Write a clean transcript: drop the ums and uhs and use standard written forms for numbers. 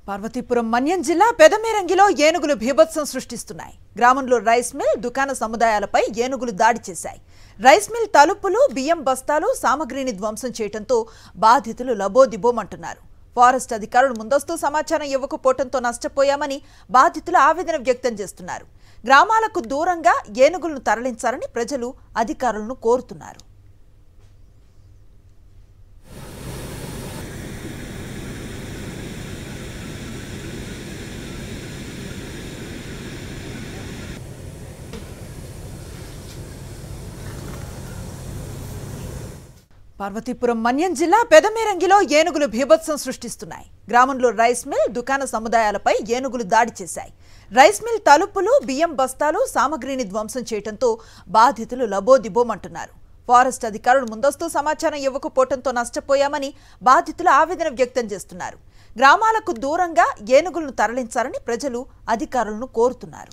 పార్వతీపురం మన్యం జిల్లా పెదమేరంగిలో ఏనుగులు బీభత్సం సృష్టిస్తున్నాయి. గ్రామంలో రైస్ మిల్, దుకాణ సముదాయాలపై ఏనుగులు దాడి చేశాయి. రైస్ మిల్ తలుపులు, బియ్యం బస్తాలు, సామగ్రిని ధ్వంసం చేయడంతో బాధితులు లబోదిబోమంటున్నారు. ఫారెస్ట్ అధికారులు ముందస్తు సమాచారం ఇవ్వకపోవడంతో నష్టపోయామని బాధితులు ఆవేదన వ్యక్తం చేస్తున్నారు. గ్రామాలకు దూరంగా ఏనుగులను తరలించాలని ప్రజలు అధికారులను కోరుతున్నారు. పార్వతీపురం మన్యం జిల్లా పెదమేరంగిలో ఏనుగులు బీభత్సం సృష్టిస్తున్నాయి. గ్రామంలో రైస్ మిల్, దుకాణ సముదాయాలపై ఏనుగులు దాడి చేశాయి. రైస్ మిల్ తలుపులు, బియ్యం బస్తాలు, సామగ్రిని ధ్వంసం చేయడంతో బాధితులు లబోదిబోమంటున్నారు. ఫారెస్ట్ అధికారులు ముందస్తు సమాచారం ఇవ్వకపోవడంతో నష్టపోయామని బాధితులు ఆవేదన వ్యక్తం చేస్తున్నారు. గ్రామాలకు దూరంగా ఏనుగులను తరలించాలని ప్రజలు అధికారులను కోరుతున్నారు.